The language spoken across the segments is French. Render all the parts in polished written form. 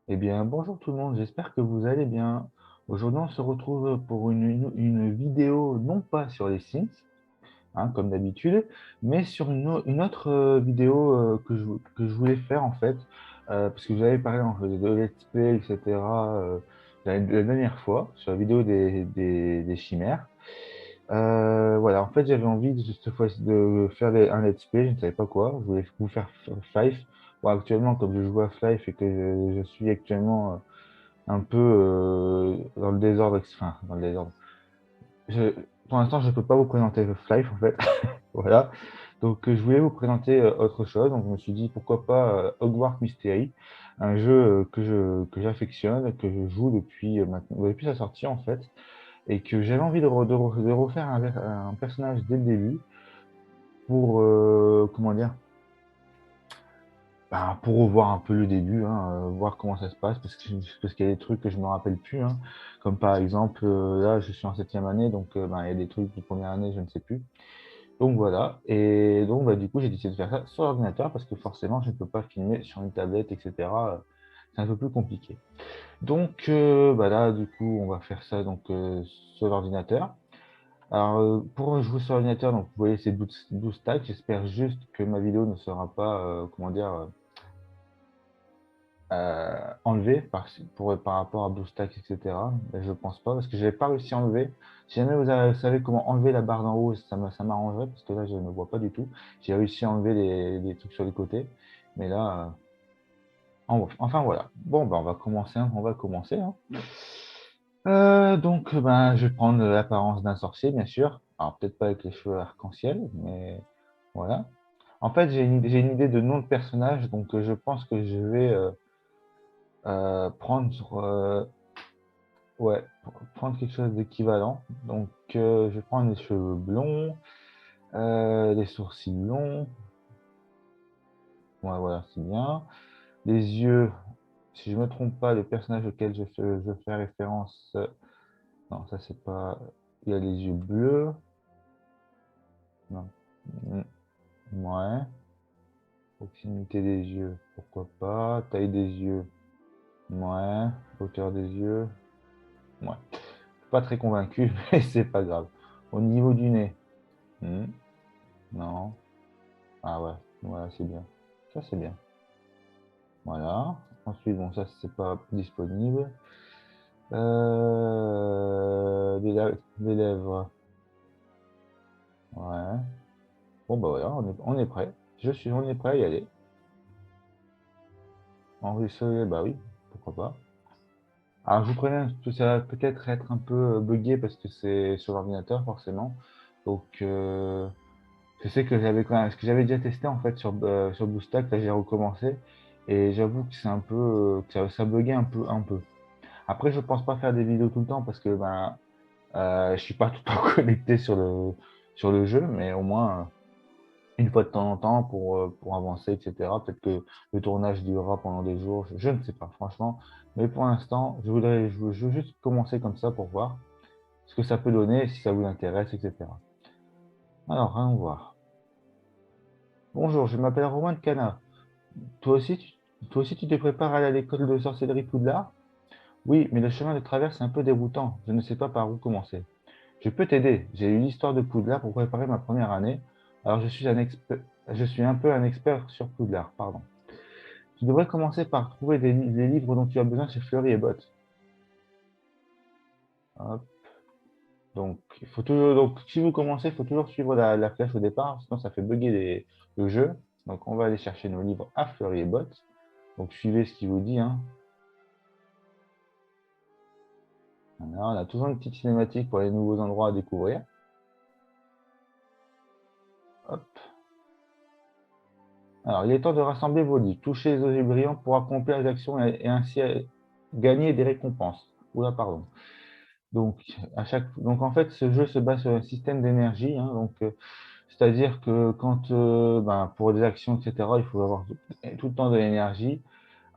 Eh bien, bonjour tout le monde, j'espère que vous allez bien. Aujourd'hui, on se retrouve pour une vidéo, non pas sur les Sims, hein, comme d'habitude, mais sur une autre vidéo que je voulais faire en fait, parce que j'avais parlé en fait, de let's play, etc., la dernière fois, sur la vidéo des chimères. Voilà, en fait, j'avais envie cette fois-ci de faire un let's play, je ne savais pas quoi, je voulais vous faire Five. Bon, actuellement, comme je joue à Five et que je suis actuellement un peu dans le désordre, enfin, dans le désordre. Je, pour l'instant, je ne peux pas vous présenter le Life en fait. Voilà. Donc, je voulais vous présenter autre chose. Donc, je me suis dit pourquoi pas Hogwarts Mystery, un jeu que j'affectionne, que je joue depuis maintenant, depuis sa sortie en fait, et que j'avais envie de refaire un personnage dès le début pour comment dire, ben, pour revoir un peu le début, hein, voir comment ça se passe, parce qu'il y a des trucs que je me rappelle plus, hein, comme par exemple, là, je suis en septième année, donc ben, il y a des trucs de première année, je ne sais plus. Donc voilà, et donc bah, du coup, j'ai décidé de faire ça sur l'ordinateur, parce que forcément, je ne peux pas filmer sur une tablette, etc. C'est un peu plus compliqué. Donc bah, là, du coup, on va faire ça donc, sur l'ordinateur. Alors, pour jouer sur l'ordinateur, donc vous voyez ces 12 stacks, j'espère juste que ma vidéo ne sera pas, comment dire, enlevé par rapport à BlueStack, etc. Mais je pense pas, parce que je n'avais pas réussi à enlever. Si jamais vous savez comment enlever la barre d'en haut, ça m'arrangerait, parce que là, je ne vois pas du tout. J'ai réussi à enlever les trucs sur les côtés, mais là, enfin voilà. Bon, ben, on va commencer, hein, on va commencer, hein. Donc, ben, je vais prendre l'apparence d'un sorcier, bien sûr. Alors, peut-être pas avec les cheveux arc-en-ciel, mais voilà. En fait, j'ai une idée de nom de personnage, donc je pense que je vais prendre ouais, prendre quelque chose d'équivalent. Donc, je vais prendre les cheveux blonds, les sourcils longs. Ouais, voilà, c'est bien. Les yeux, si je me trompe pas, le personnage auquel je fais référence, non, ça c'est pas. Il y a les yeux bleus. Non. Mm, ouais. Proximité des yeux, pourquoi pas. Taille des yeux, ouais. Hauteur des yeux, ouais. Pas très convaincu, mais c'est pas grave. Au niveau du nez, hmm, non. Ah ouais, voilà, c'est bien. Ça, c'est bien. Voilà. Ensuite, bon, ça, c'est pas disponible. Des lèvres. Ouais. Bon, bah voilà, on est prêt. On est prêt à y aller. Enregistrer, bah oui, pourquoi pas. Alors, je vous préviens, ça va peut-être être un peu buggé parce que c'est sur l'ordinateur, forcément. Donc, je sais que ce que j'avais déjà testé en fait sur BlueStack, là j'ai recommencé et j'avoue que c'est un peu que ça buguait un peu. Après, je pense pas faire des vidéos tout le temps parce que ben je suis pas tout le temps connecté sur le jeu, mais au moins une fois de temps en temps pour avancer, etc. Peut-être que le tournage durera pendant des jours, je ne sais pas franchement. Mais pour l'instant, je veux juste commencer comme ça pour voir ce que ça peut donner, si ça vous intéresse, etc. Alors, allons voir. Bonjour, je m'appelle Romain de Cana. Toi aussi, tu te prépares à aller à l'école de sorcellerie Poudlard? Oui, mais le chemin de traverse est un peu déroutant. Je ne sais pas par où commencer. Je peux t'aider. J'ai eu l'histoire de Poudlard pour préparer ma première année. Alors, je suis un peu un expert sur Poudlard, pardon. Tu devrais commencer par trouver les livres dont tu as besoin chez Fleury et Bottes. Hop. Donc, si vous commencez, il faut toujours suivre la flèche au départ, sinon ça fait bugger le jeu. Donc, on va aller chercher nos livres à Fleury et Bottes. Donc, suivez ce qu'il vous dit, hein. Voilà, on a toujours une petite cinématique pour les nouveaux endroits à découvrir. Hop. Alors, il est temps de rassembler vos livres. Touchez les objets brillants pour accomplir les actions et ainsi gagner des récompenses. Oula, pardon. Donc, donc, en fait, ce jeu se base sur un système d'énergie, hein. Donc, c'est-à-dire que quand, ben, pour des actions, etc., il faut avoir tout le temps de l'énergie.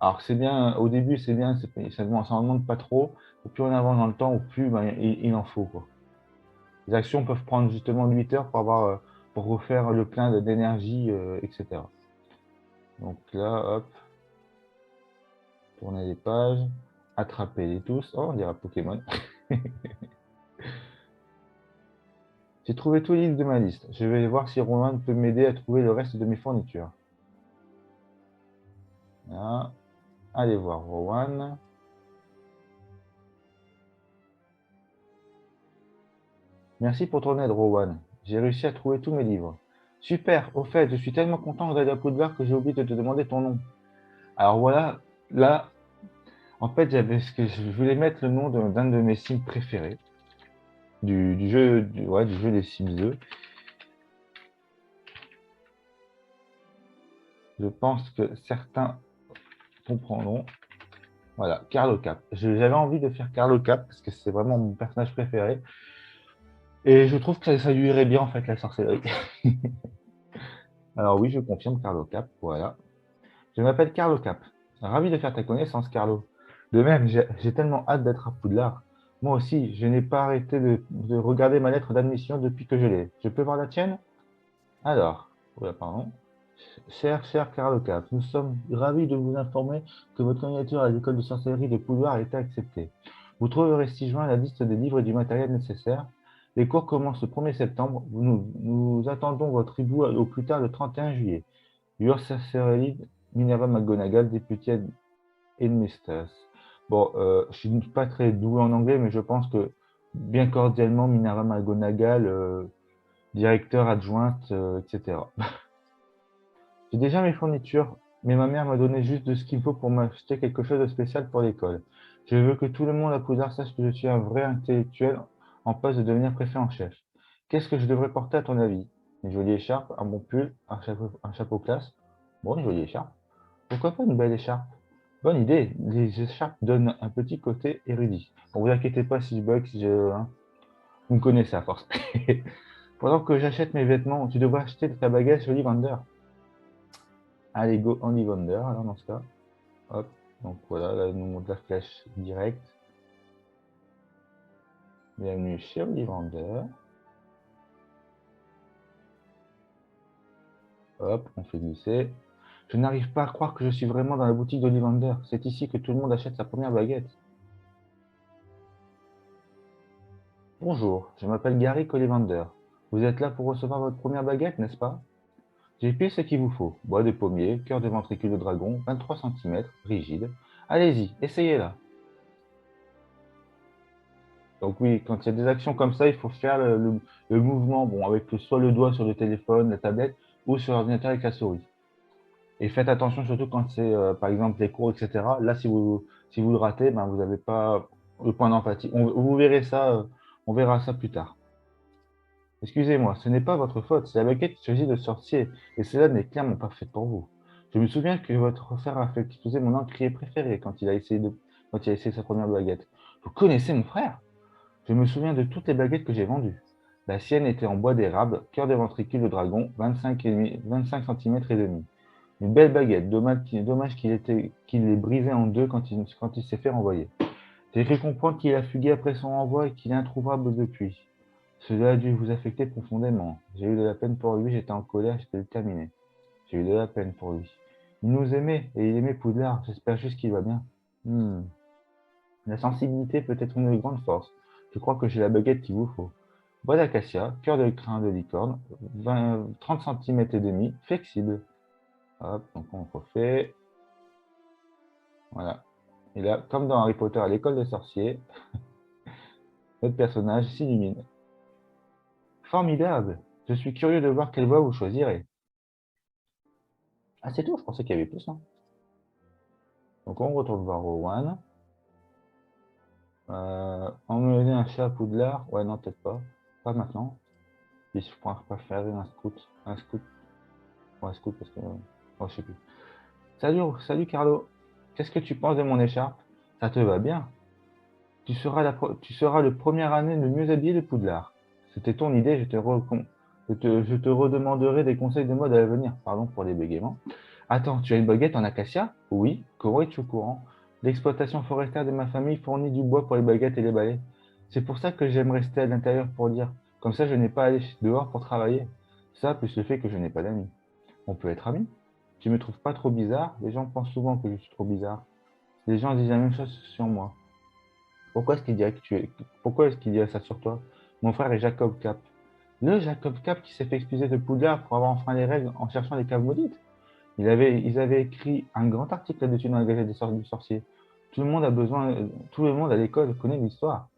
Alors, c'est bien, au début, c'est bien, ça en demande pas trop. Au plus on avance dans le temps, au plus ben, il en faut, quoi. Les actions peuvent prendre justement 8 heures pour refaire le plein d'énergie, etc. Donc là, hop. Tourner les pages. Attraper les tous. Oh, on dirait Pokémon. J'ai trouvé tous les livres de ma liste. Je vais voir si Romain peut m'aider à trouver le reste de mes fournitures. Voilà. Allez voir Rowan. Merci pour ton aide, Rowan. J'ai réussi à trouver tous mes livres. Super, au fait, je suis tellement content d'aller à Poudlard que j'ai oublié de te demander ton nom. Alors voilà, là, en fait, j'avais ce que je voulais mettre le nom d'un de mes Sims préférés, du jeu, ouais, du jeu des Sims 2. Je pense que certains comprendront. Voilà, Carlo Cap. J'avais envie de faire Carlo Cap parce que c'est vraiment mon personnage préféré. Et je trouve que ça lui irait bien, en fait, la sorcellerie. Alors oui, je confirme Carlo Cap, voilà. Je m'appelle Carlo Cap. Ravi de faire ta connaissance, Carlo. De même, j'ai tellement hâte d'être à Poudlard. Moi aussi, je n'ai pas arrêté de regarder ma lettre d'admission depuis que je l'ai. Je peux voir la tienne? Alors, oula, pardon. Cher Carlo Cap, nous sommes ravis de vous informer que votre candidature à l'école de sorcellerie de Poudlard a été acceptée. Vous trouverez ci-joint la liste des livres et du matériel nécessaire. Les cours commencent le 1er septembre. Nous attendons votre hibou au plus tard le 31 juillet. Your Sorcery, Minerva McGonagall, députée Headmistress. Bon, je suis pas très doué en anglais, mais je pense que bien cordialement, Minerva McGonagall, directeur adjointe, etc. J'ai déjà mes fournitures, mais ma mère m'a donné juste de ce qu'il faut pour m'acheter quelque chose de spécial pour l'école. Je veux que tout le monde à Poudlard sache que je suis un vrai intellectuel en passe de devenir préfet en chef. Qu'est-ce que je devrais porter à ton avis? Une jolie écharpe, un bon pull, un chapeau classe? Bon, une jolie écharpe. Pourquoi pas une belle écharpe? Bonne idée, les écharpes donnent un petit côté érudit. Bon, vous inquiétez pas si je bug, si je, hein, vous me connaissez à force. Pendant que j'achète mes vêtements, tu devrais acheter ta baguette chez Ollivander. Allez, go Ollivander, alors dans ce cas. Hop, donc voilà, là, il nous montre la flèche directe. Bienvenue chez Ollivander. Hop, on fait glisser. Je n'arrive pas à croire que je suis vraiment dans la boutique d'Ollivander. C'est ici que tout le monde achète sa première baguette. Bonjour, je m'appelle Gary Ollivander. Vous êtes là pour recevoir votre première baguette, n'est-ce pas? J'ai pile ce qu'il vous faut. Bois de pommier, cœur de ventricule de dragon, 23 cm, rigide. Allez-y, essayez-la. Donc oui, quand il y a des actions comme ça, il faut faire le mouvement, bon, avec soit le doigt sur le téléphone, la tablette, ou sur l'ordinateur avec la souris. Et faites attention surtout quand c'est, par exemple, les cours, etc. Là, si vous le ratez, ben, vous n'avez pas le point d'empathie. Vous verrez ça, on verra ça plus tard. Excusez-moi, ce n'est pas votre faute, c'est la baguette qui choisit de sorcier, et cela n'est clairement pas fait pour vous. Je me souviens que votre frère a fait exploser mon encrier préféré quand il a essayé sa première baguette. Vous connaissez mon frère? Je me souviens de toutes les baguettes que j'ai vendues. La sienne était en bois d'érable, cœur de ventricule de dragon, 25 cm et demi. Une belle baguette, dommage qu'il l'ait brisée en deux quand il s'est fait renvoyer. J'ai cru comprendre qu'il a fugué après son renvoi et qu'il est introuvable depuis. Cela a dû vous affecter profondément. J'ai eu de la peine pour lui, j'étais en colère, j'étais déterminé. J'ai eu de la peine pour lui. Il nous aimait, et il aimait Poudlard, j'espère juste qu'il va bien. Hmm. La sensibilité peut être une grande force. Je crois que j'ai la baguette qu'il vous faut. Bois d'acacia, cœur de crin de licorne, 30 cm et demi, flexible. Hop, donc on refait. Voilà. Et là, comme dans Harry Potter à l'école des sorciers, notre personnage s'illumine. Formidable! Je suis curieux de voir quelle voie vous choisirez. Ah, c'est tout, je pensais qu'il y avait plus, hein. Donc on retourne voir Rowan. Emmener un chat à Poudlard? Ouais, non, peut-être pas. Pas maintenant. Puis je pourrais pas faire un scout. Un scout. Ouais, scout parce que. Oh, je sais plus. Salut Carlo. Qu'est-ce que tu penses de mon écharpe? Ça te va bien. Tu seras le première année le mieux habillé de Poudlard. C'était ton idée, je te redemanderai des conseils de mode à l'avenir. Pardon pour les bégaiements. Attends, tu as une baguette en acacia? Oui, comment es-tu au courant? L'exploitation forestière de ma famille fournit du bois pour les baguettes et les balais. C'est pour ça que j'aime rester à l'intérieur pour lire. Comme ça, je n'ai pas à aller dehors pour travailler. Ça, plus le fait que je n'ai pas d'amis. On peut être amis? Tu me trouves pas trop bizarre? Les gens pensent souvent que je suis trop bizarre. Les gens disent la même chose sur moi. Pourquoi est-ce qu'il dirait que tu es... Pourquoi est-ce qu'il dirait ça sur toi? Mon frère est Jacob Cap. Le Jacob Cap qui s'est fait excuser de Poudlard pour avoir enfreint les règles en cherchant les caves maudites. Ils avaient écrit un grand article là-dessus dans la Gazette du Sorcier. Tout le monde a besoin, tout le monde à l'école connaît l'histoire.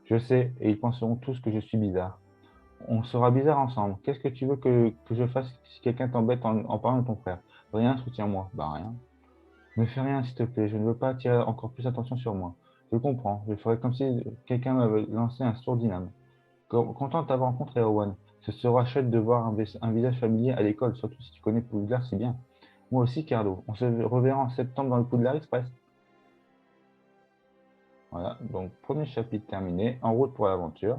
Je sais, et ils penseront tous que je suis bizarre. On sera bizarre ensemble. Qu'est-ce que tu veux que je fasse si quelqu'un t'embête en parlant de ton frère? Rien, soutiens-moi. Bah rien. Ne fais rien, s'il te plaît. Je ne veux pas attirer encore plus attention sur moi. Je comprends. Je ferai comme si quelqu'un m'avait lancé un sourd dyname. Content de t'avoir rencontré, Erwan. Ce sera chouette de voir un visage familier à l'école, surtout si tu connais Poudlard si bien. Moi aussi, Carlo. On se reverra en septembre dans le Poudlard Express. Voilà, donc premier chapitre terminé, en route pour l'aventure.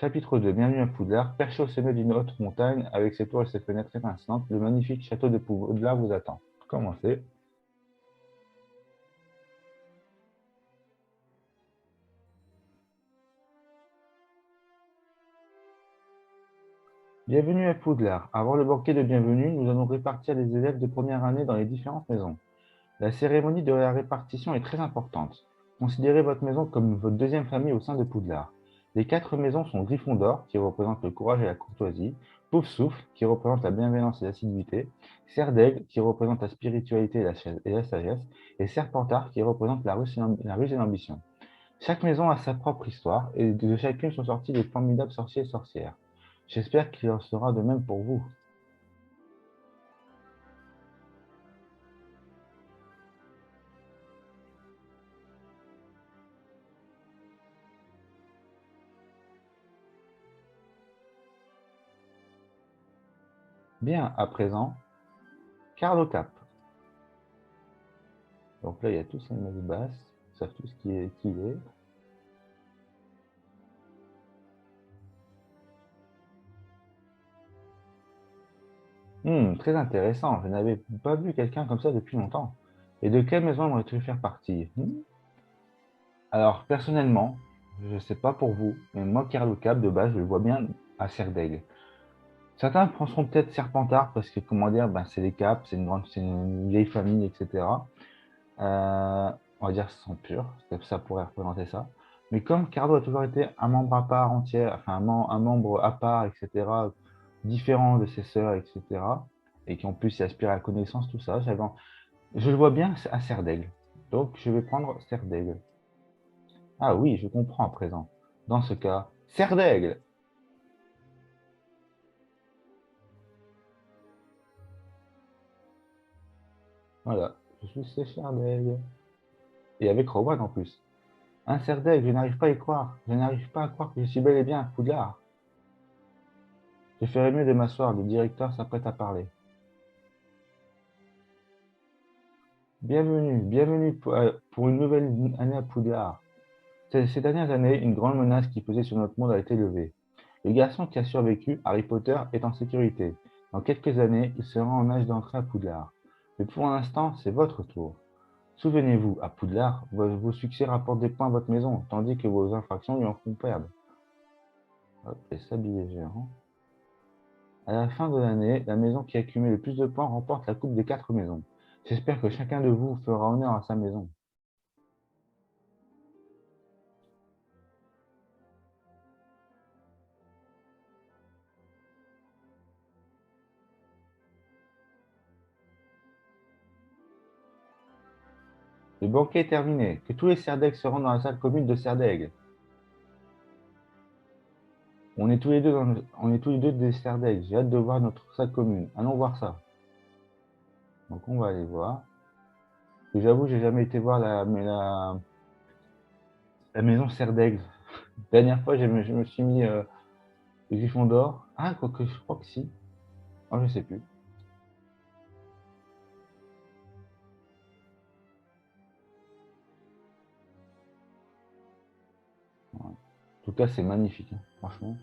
Chapitre 2, bienvenue à Poudlard. Perché au sommet d'une haute montagne, avec ses tours et ses fenêtres étincelantes, le magnifique château de Poudlard vous attend. Commencez. Bienvenue à Poudlard. Avant le banquet de bienvenue, nous allons répartir les élèves de première année dans les différentes maisons. La cérémonie de la répartition est très importante. Considérez votre maison comme votre deuxième famille au sein de Poudlard. Les 4 maisons sont Gryffondor, qui représente le courage et la courtoisie, Poufsouffle, qui représente la bienveillance et l'assiduité, Serdaigle, qui représente la spiritualité et la sagesse, et Serpentard, qui représente la ruse et l'ambition. Chaque maison a sa propre histoire, et de chacune sont sortis de formidables sorciers et sorcières. J'espère qu'il en sera de même pour vous. Bien, à présent, Carlo Cap. Donc là, il y a tous les mots de basse, ils savent tous qui il est. Très intéressant, je n'avais pas vu quelqu'un comme ça depuis longtemps. Et de quelle maison aimerais-tu faire partie? Alors, personnellement, je ne sais pas pour vous, mais moi, Carlo Cap, de base, je le vois bien à Serdaigle. Certains penseront peut-être Serpentard, parce que, comment dire, ben, c'est les Caps, c'est une vieille famille, etc. On va dire sang pur, ça pourrait représenter ça. Mais comme Cardo a toujours été un membre à part entière, enfin un membre à part, etc., différent de ses sœurs, etc., et qui en plus y aspire à la connaissance, tout ça, je le vois bien à Serdaigle. Donc je vais prendre Serdaigle. Ah oui, je comprends à présent. Dans ce cas, Serdaigle! Voilà, je suis Serdaigle. Et avec Rowan en plus. Un Serdaigle, je n'arrive pas à y croire. Je n'arrive pas à croire que je suis bel et bien à Poudlard. Je ferais mieux de m'asseoir, le directeur s'apprête à parler. Bienvenue, bienvenue pour une nouvelle année à Poudlard. Ces dernières années, une grande menace qui pesait sur notre monde a été levée. Le garçon qui a survécu, Harry Potter, est en sécurité. Dans quelques années, il sera en âge d'entrer à Poudlard. Mais pour l'instant, c'est votre tour. Souvenez-vous, à Poudlard, vos succès rapportent des points à votre maison, tandis que vos infractions lui en font perdre. Hop, et sablier géant. À la fin de l'année, la maison qui accumule le plus de points remporte la coupe des 4 maisons. J'espère que chacun de vous fera honneur à sa maison. Le banquet est terminé. Que tous les Serdaigle se rendent dans la salle commune de Serdaigle. On est tous les deux des Serdaigle. J'ai hâte de voir notre salle commune. Allons voir ça. Donc on va aller voir. Et j'avoue, j'ai jamais été voir la maison Serdaigle. Dernière fois, je me suis mis Gryffondor. Ah, quoique, je crois que si. Ah, je sais plus. Ouais. En tout cas, c'est magnifique, hein, franchement.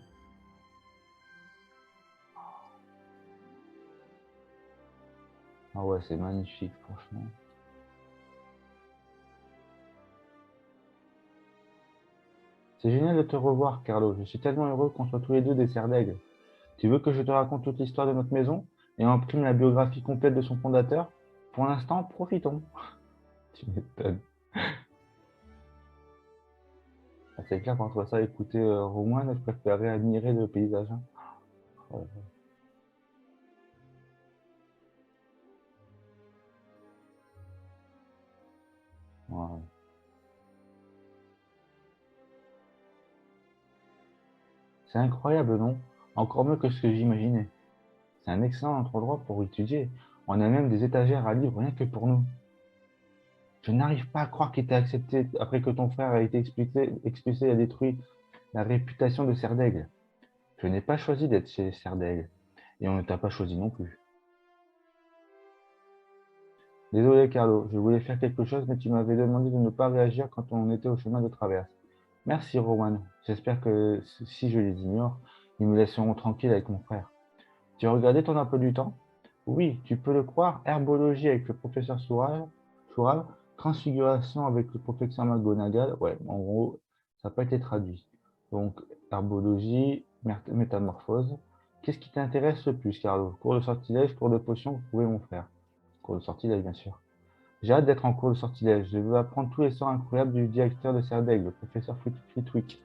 Ah ouais, c'est magnifique, franchement. C'est génial de te revoir, Carlo. Je suis tellement heureux qu'on soit tous les deux des Serdaigle. Tu veux que je te raconte toute l'histoire de notre maison et imprime la biographie complète de son fondateur? Pour l'instant, profitons. Tu m'étonnes. Ah, c'est clair, entre ça, écouter Romain, je préférerais admirer le paysage, hein. Oh, ouais. C'est incroyable, non? Encore mieux que ce que j'imaginais. C'est un excellent endroit pour étudier. On a même des étagères à livres rien que pour nous. Je n'arrive pas à croire qu'il t'ait accepté après que ton frère a été expulsé et a détruit la réputation de Serdaigle. Je n'ai pas choisi d'être chez Serdaigle. Et on ne t'a pas choisi non plus. Désolé, Carlo, je voulais faire quelque chose, mais tu m'avais demandé de ne pas réagir quand on était au chemin de traverse. Merci, Rowan. J'espère que si je les ignore, ils me laisseront tranquille avec mon frère. Tu as regardé ton emploi du temps? Oui, tu peux le croire, herbologie avec le professeur Sourab, transfiguration avec le professeur McGonagall. Ouais, en gros, ça n'a pas été traduit. Donc, herbologie, métamorphose. Qu'est-ce qui t'intéresse le plus, Carlo? Cours de sortilège, cours de potion, vous pouvez mon frère. Cours de sortilège, bien sûr. J'ai hâte d'être en cours de sortilège. Je veux apprendre tous les sorts incroyables du directeur de Serdaigle, le professeur Flitwick.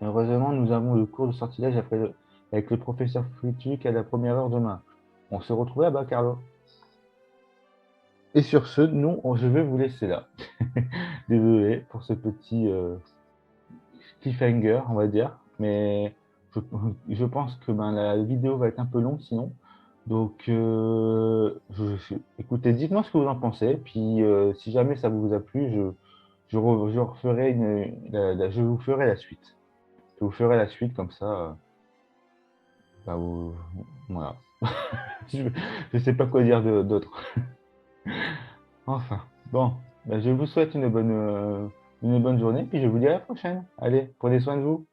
Heureusement, nous avons le cours de sortilège avec le professeur Flitwick à la première heure demain. On se retrouve là-bas, Carlo. Et sur ce, nous, je vais vous laisser là. Désolé pour ce petit cliffhanger, on va dire. Mais je, je pense que ben, la vidéo va être un peu longue sinon. Donc, écoutez, dites-moi ce que vous en pensez. Puis, si jamais ça vous a plu, je referai je vous ferai la suite. Je vous ferai la suite comme ça. Bah, voilà. Je ne sais pas quoi dire d'autre. Enfin, bon, bah, je vous souhaite une bonne journée, puis je vous dis à la prochaine. Allez, prenez soin de vous.